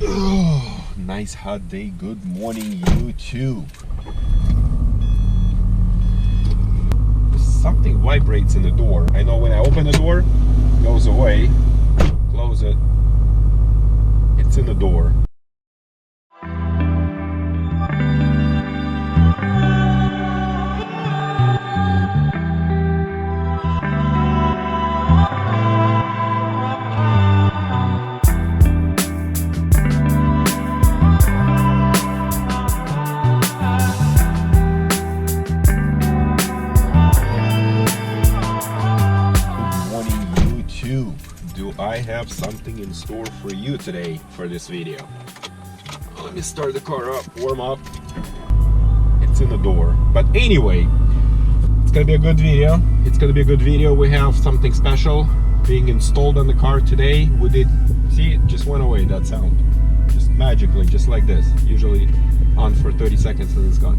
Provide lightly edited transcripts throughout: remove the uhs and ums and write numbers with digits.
Oh, nice hot day. Good morning, YouTube. Something vibrates in the door. I know when I open the door, it goes away. Close it. It's in the door. I have something in store for you today for this video. Let me start the car up, warm up. It's in the door. But anyway, it's gonna be a good video. It's gonna be a good video. We have something special being installed on the car today. We did, see, it just went away, that sound. Just magically, just like this. Usually on for 30 seconds and it's gone.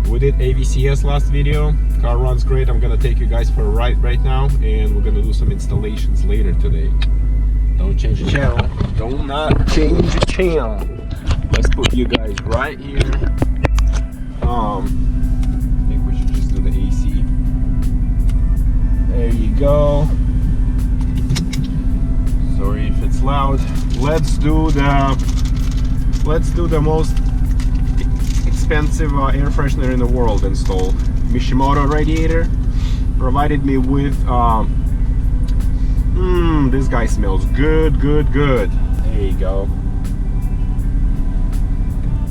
We did AVCS last video. Car runs great. I'm gonna take you guys for a ride right now, and we're gonna do some installations later today. Don't change the channel. Do not change the channel. Let's put you guys right here. I think we should just do the AC. There you go. Sorry if it's loud. Let's do the most expensive air freshener in the world install. Mishimoto radiator provided me with this guy smells good. There you go.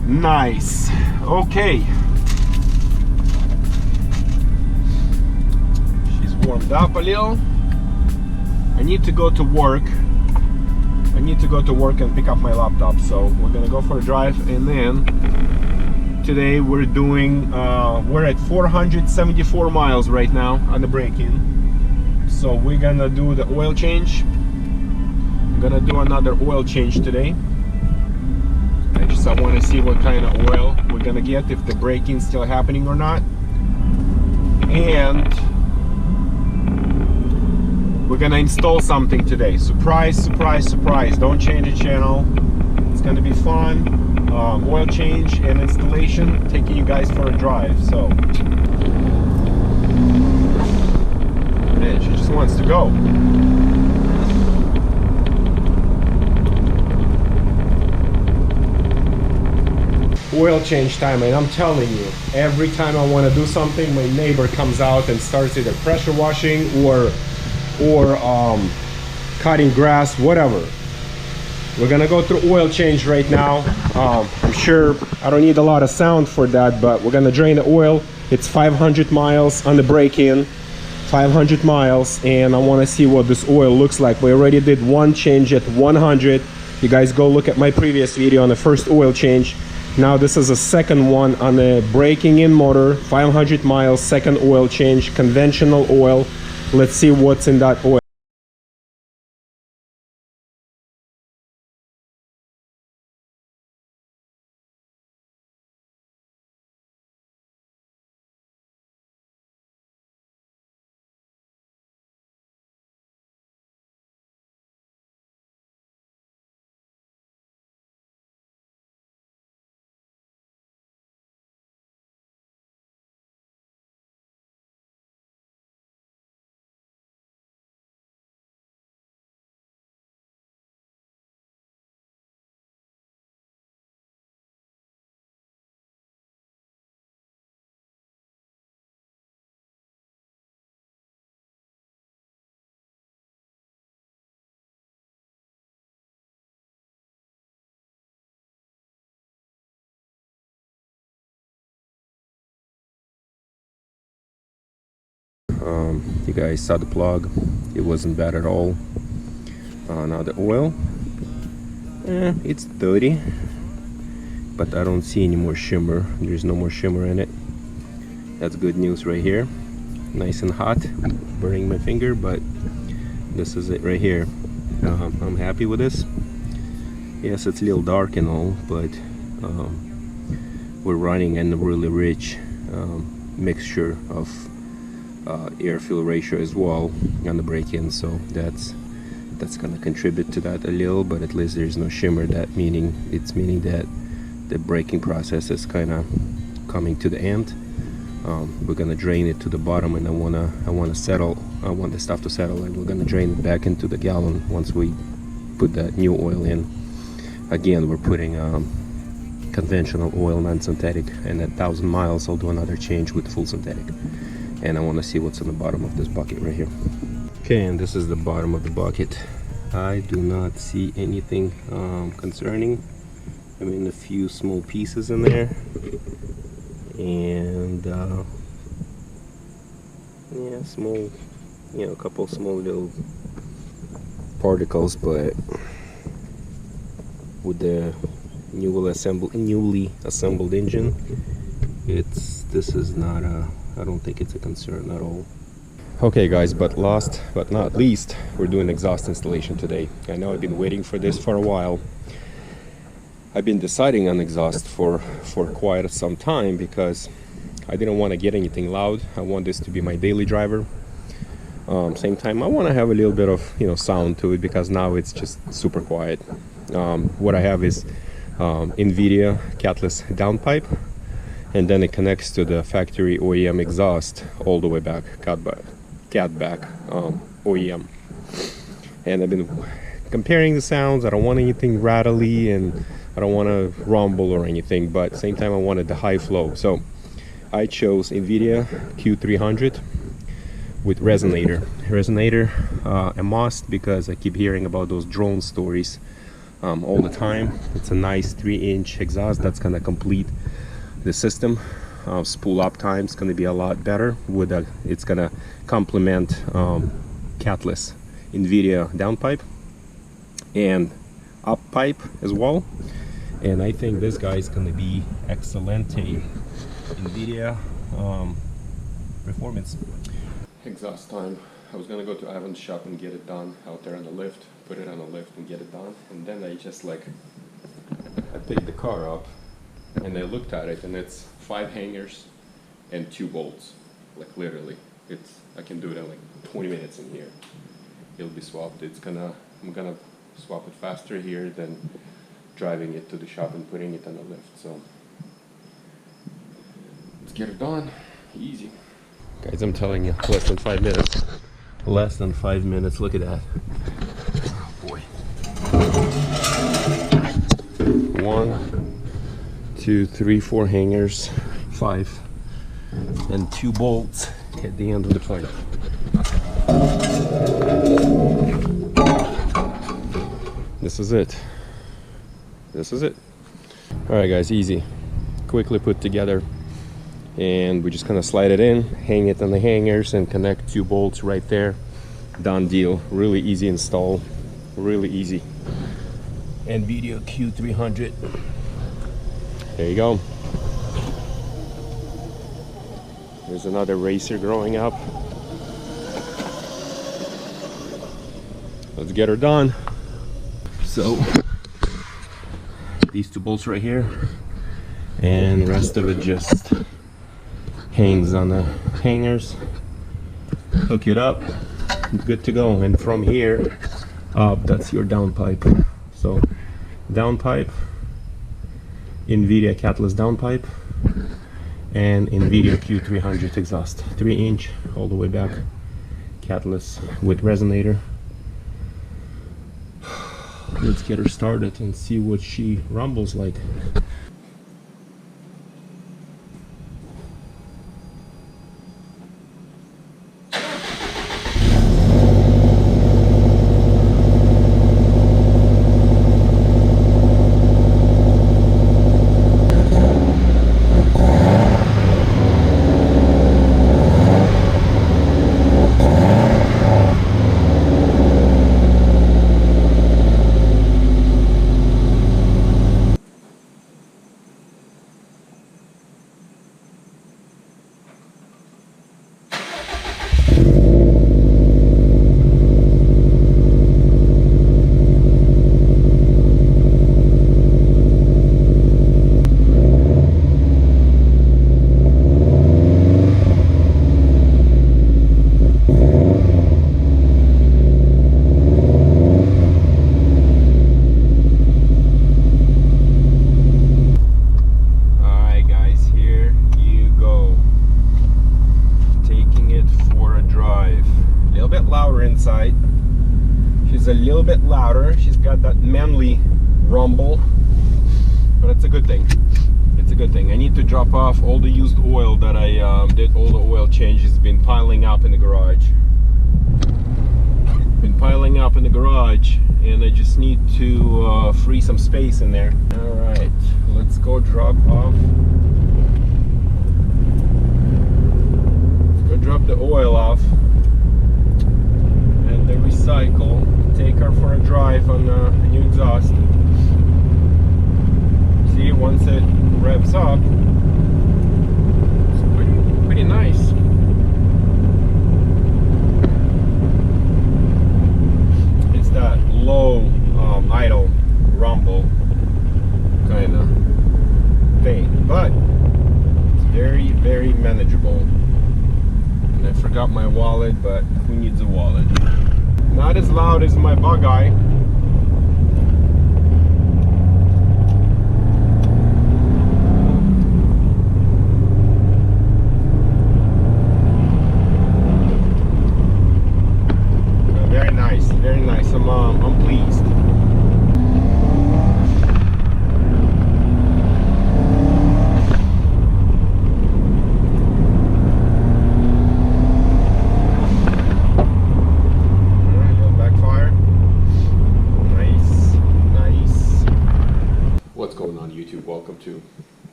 Nice. Okay, she's warmed up a little. I need to go to work and pick up my laptop, so we're gonna go for a drive, and then today we're doing we're at 474 miles right now on the break-in, so we're gonna do the oil change. I'm gonna do another oil change today. I just want to see what kind of oil we're gonna get, if the break-in's still happening or not, and we're gonna install something today. Surprise. Don't change the channel. It's gonna be fun. Oil change and installation, taking you guys for a drive. So man, she just wants to go. Oil change time, and I'm telling you, every time I want to do something, my neighbor comes out and starts either pressure washing or cutting grass, whatever. We're gonna go through oil change right now. I'm sure I don't need a lot of sound for that, but we're gonna drain the oil. It's 500 miles on the break-in, 500 miles, and I want to see what this oil looks like. We already did one change at 100. You guys go look at my previous video on the first oil change. Now this is a second one on the breaking in motor, 500 miles, second oil change, conventional oil. Let's see what's in that oil. You guys saw the plug, it wasn't bad at all. Now the oil, it's dirty, but I don't see any more shimmer. There's no more shimmer in it. That's good news right here. Nice and hot, burning my finger, but this is it right here. I'm happy with this. Yes, it's a little dark and all, but we're running a really rich mixture of air fuel ratio as well on the break-in, so that's That's gonna contribute to that a little, but at least there's no shimmer. That meaning that the braking process is kind of coming to the end. We're gonna drain it to the bottom, and I want the stuff to settle, and we're gonna drain it back into the gallon once we put that new oil in. Again, we're putting conventional oil, non-synthetic, and at 1,000 miles I'll do another change with full synthetic. And I want to see what's in the bottom of this bucket right here. Okay, and this is the bottom of the bucket. I do not see anything concerning. I mean, a few small pieces in there, and yeah, small, you know, a couple small little particles, but with the newly assembled engine, this is not a, I don't think it's a concern at all. Okay guys, but last but not least, we're doing exhaust installation today. I know I've been waiting for this for a while. I've been deciding on exhaust for quite some time because I didn't want to get anything loud. I want this to be my daily driver. Same time, I want to have a little bit of, you know, sound to it, because now it's just super quiet. What I have is NVIDIA catless downpipe, and then it connects to the factory OEM exhaust all the way back, cat back OEM. And I've been comparing the sounds. I don't want anything rattly, and I don't want to rumble or anything, but at the same time I wanted the high flow. So I chose NVIDIA Q300 with resonator, a must, because I keep hearing about those drone stories all the time. It's a nice 3-inch exhaust that's gonna complete the system. Spool up time is gonna be a lot better with it's gonna complement catless NVIDIA downpipe and up pipe as well. And I think this guy is gonna be excellente NVIDIA performance. Exhaust time. I was gonna go to Ivan's shop and get it done out there on the lift, put it on the lift and get it done. And then I just I picked the car up and I looked at it, and it's 5 hangers and 2 bolts. Like literally, I can do it in like 20 minutes in here. It'll be swapped. I'm gonna swap it faster here than driving it to the shop and putting it on the lift. So let's get it done. Easy. Guys, I'm telling you, less than 5 minutes. Less than 5 minutes, look at that. Oh boy. 1, 2, 3, 4 hangers, 5, and 2 bolts at the end of the pipe. This is it. This is it. Alright guys, easy. Quickly put together. And we just kind of slide it in, hang it on the hangers, and connect 2 bolts right there. Done deal. Really easy install. Really easy. NVIDIA Q300. There you go. There's another racer growing up. Let's get her done. So these 2 bolts right here, and the rest of it just hangs on the hangers. Hook it up, good to go. And from here up, that's your downpipe. So downpipe, NVIDIA catless downpipe, and NVIDIA Q300 exhaust, 3-inch all the way back, catless with resonator. Let's get her started and see what she rumbles like. got that manly rumble, but it's a good thing. It's a good thing. I need to drop off all the used oil that I did. All the oil changes been piling up in the garage. Been piling up in the garage, and I just need to free some space in there. All right, let's go drop off. Let's go drop the oil off and the recycle. Take her for a drive on the new exhaust. See, once it revs up, it's pretty nice. It's that low idle rumble kind of thing, but it's very, very manageable. And I forgot my wallet, but who needs a wallet? Not as loud as my bug eye. Very nice, very nice. I'm pleased.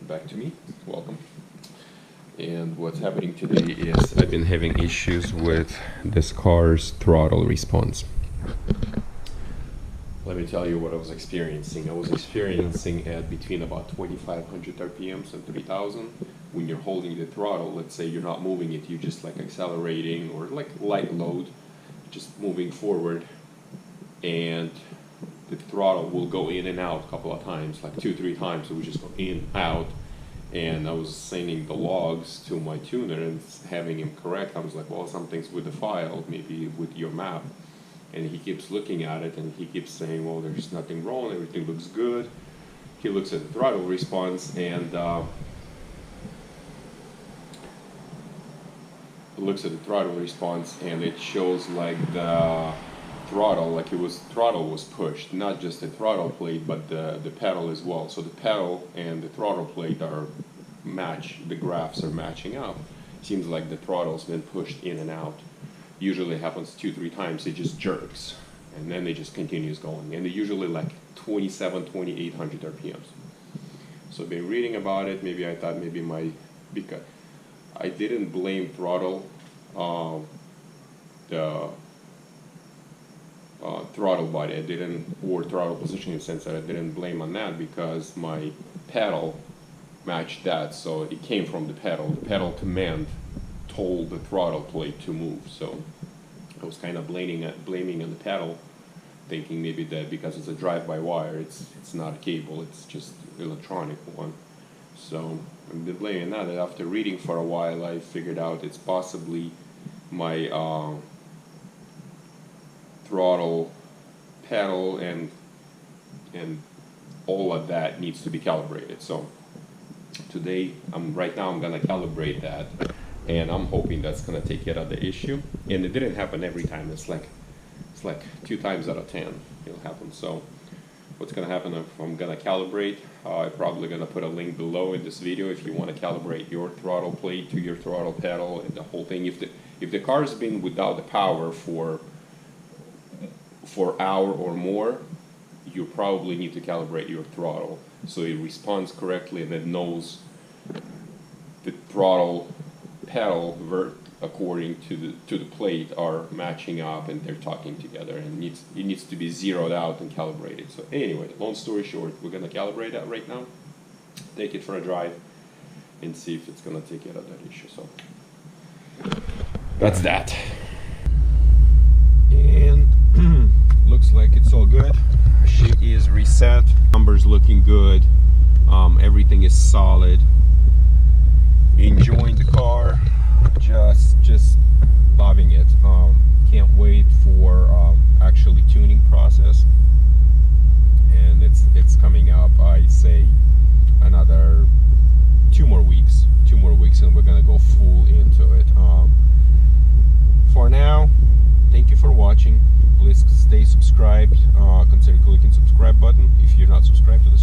Back to me, welcome. And what's happening today is I've been having issues with this car's throttle response. Let me tell you what I was experiencing. I was experiencing at between about 2500 RPMs and 3000. When you're holding the throttle, let's say you're not moving it, you're just like accelerating or like light load, just moving forward, and the throttle will go in and out a couple of times, like 2-3 times. It would just go in, out. And I was sending the logs to my tuner and having him correct. I was like, well, something's with the file, maybe with your map. And he keeps looking at it and he keeps saying, well, there's nothing wrong, everything looks good. He looks at the throttle response and it shows like the throttle, like throttle was pushed, not just the throttle plate but the pedal as well. So the pedal and the throttle plate the graphs are matching up. Seems like the throttle's been pushed in and out. Usually it happens 2-3 times. It just jerks and then it just continues going, and they're usually like 2700-2800 RPMs. So I've been reading about it. Maybe I thought because I didn't blame throttle, the throttle body, or throttle positioning sensor, I didn't blame on that because my pedal matched that, so it came from the pedal. The pedal command told the throttle plate to move, so I was kind of blaming on the pedal, thinking maybe that because it's a drive-by-wire, it's not a cable, it's just electronic one. So I'm blaming that. And after reading for a while, I figured out it's possibly my throttle, pedal, and all of that needs to be calibrated. So today, right now I'm gonna calibrate that, and I'm hoping that's gonna take care of the issue. And it didn't happen every time. It's like 2 times out of 10 it'll happen. So what's gonna happen if I'm gonna calibrate? I'm probably gonna put a link below in this video if you want to calibrate your throttle plate to your throttle pedal and the whole thing. If the car's been without the power for hour or more, you probably need to calibrate your throttle so it responds correctly and it knows the throttle pedal according to the plate are matching up and they're talking together, and it needs to be zeroed out and calibrated. So anyway, long story short, we're gonna calibrate that right now, take it for a drive, and see if it's gonna take care of that issue. So that's that. And looks like it's all good. She is reset. Numbers looking good. Everything is solid. Enjoying the car. Just loving it. Can't wait for actually tuning process. And it's coming up. I say another 2 more weeks. 2 more weeks, and we're gonna go full into it. For now, thank you for watching. Please stay subscribed. Consider clicking button if you're not subscribed to this